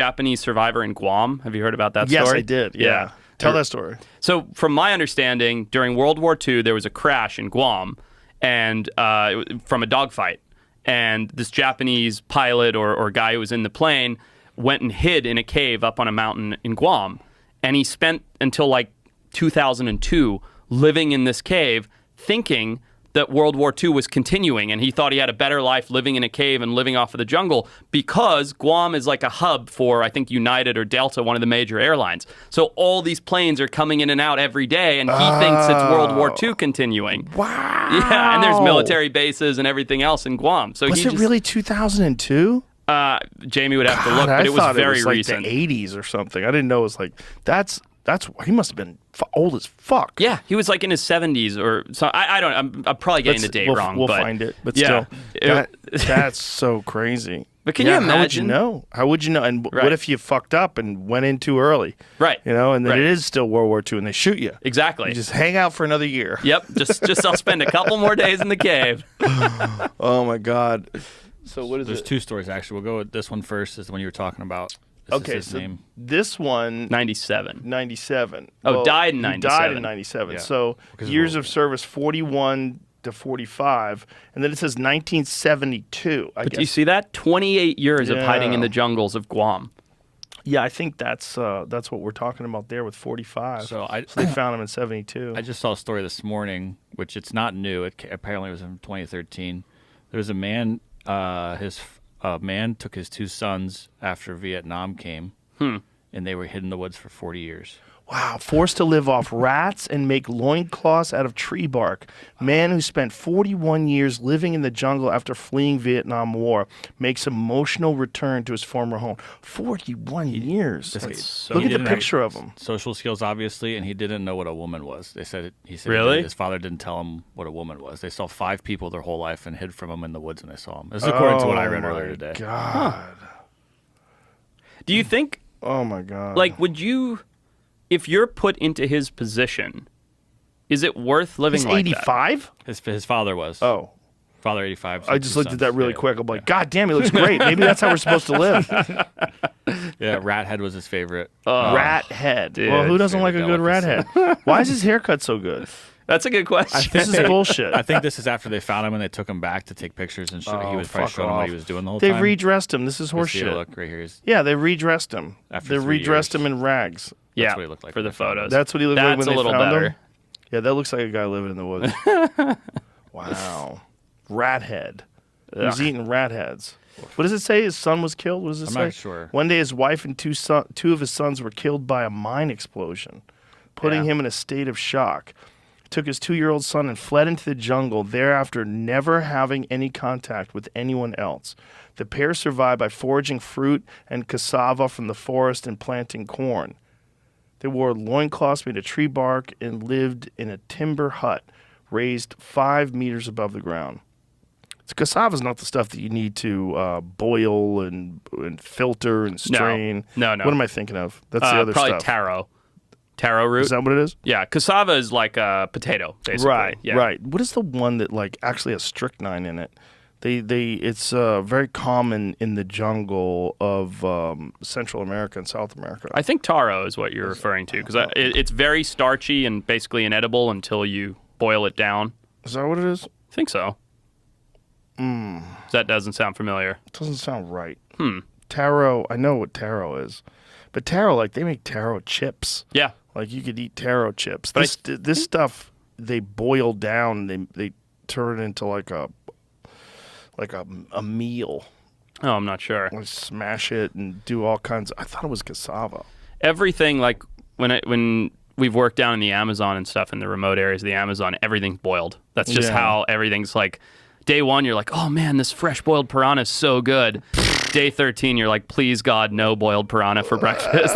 Japanese survivor in Guam. Have you heard about that Yes, story? I did. Yeah. Tell that story. So from my understanding, during World War II, there was a crash in Guam and from a dogfight. And this Japanese pilot or guy who was in the plane went and hid in a cave up on a mountain in Guam. And he spent until like 2002 living in this cave thinking that World War II was continuing, and he thought he had a better life living in a cave and living off of the jungle because Guam is like a hub for, I think, United or Delta, one of the major airlines. So all these planes are coming in and out every day, and he thinks it's World War II continuing. Wow. Yeah, and there's military bases and everything else in Guam. So was it really 2002? Jamie would have to look, but it was very recent. Like the 80s or something. I didn't know it was like, he must have been old as fuck. Yeah, he was like in his 70s or so. I don't. I'm probably getting the date wrong. We'll but find it. But yeah, still, that's so crazy. But can you imagine? How would you know? And what if you fucked up and went in too early? Right. You know, and then it is still World War II, and they shoot you. Exactly. You just hang out for another year. Yep. Just I'll spend a couple more days in the cave. Oh my God. So what is There's it? two stories actually. We'll go with this one first. Is the one you were talking about. This one 97. 97. Oh, well, died in 97. He died in 97. Yeah. So years of service 41 to 45, and then it says 1972. I guess. Do you see that? 28 years of hiding in the jungles of Guam. Yeah, I think that's what we're talking about there with 45. So they found him in 72. I just saw a story this morning, which it's not new. It apparently was in 2013. There was a man. A man took his two sons after Vietnam came, and they were hid in the woods for 40 years. Wow, forced to live off rats and make loincloths out of tree bark. Man who spent 41 years living in the jungle after fleeing Vietnam War makes emotional return to his former home. 41 years. Look at the picture of him. Social skills, obviously, and he didn't know what a woman was. He said really? His father didn't tell him what a woman was. They saw 5 people their whole life and hid from him in the woods when they saw him. This is according to what I read earlier today. God. Do you think? Oh my God. Like, would you? If you're put into his position, is it worth living like 85? His father was. Oh. Father 85. I just looked at that really quick. I'm like, God damn, he looks great. Maybe that's how we're supposed to live. Yeah, rat head was his favorite. Rat head. Dude, well, who doesn't like a good rat head? Why is his haircut so good? That's a good question. This is bullshit. I think this is after they found him and they took him back to take pictures and show he was probably showing them what he was doing the whole They've time. redressed him. This is horseshit. Look right here. Yeah, they redressed him. After They 3 redressed years. him in rags. Yeah, That's what he looked like for the photos. That's what he looked like when they That's a little found better. him? Yeah, that looks like a guy living in the woods. Wow. Rat head. He's eating rat heads. What does it say? His son was killed? What does it say? I'm not sure. One day his wife and two of his sons were killed by a mine explosion, putting him in a state of shock. Took his 2-year-old son and fled into the jungle, thereafter never having any contact with anyone else. The pair survived by foraging fruit and cassava from the forest and planting corn. They wore loincloths made of tree bark and lived in a timber hut raised 5 meters above the ground. Cassava is not the stuff that you need to boil and filter and strain. No. What am I thinking of? That's the other probably stuff. Taro root. Is that what it is? Yeah, cassava is like a potato, basically. Right, Yeah. right. What is the one that like actually has strychnine in it? It's very common in the jungle of Central America and South America. I think taro is what you're referring to because it's very starchy and basically inedible until you boil it down. Is that what it is? I think so. That doesn't sound familiar. It doesn't sound right. Taro, I know what taro is. But taro, like they make taro chips. Yeah. Like you could eat taro chips. But This stuff they boil down. They turn it into like a meal. Oh, I'm not sure. Like smash it and do all kinds. I thought it was cassava. Everything like when we've worked down in the Amazon and stuff in the remote areas of the Amazon, everything's boiled. That's just how everything's like. Day 1, you're like, oh man, this fresh boiled piranha is so good. Day 13, you're like, please God, no boiled piranha for breakfast.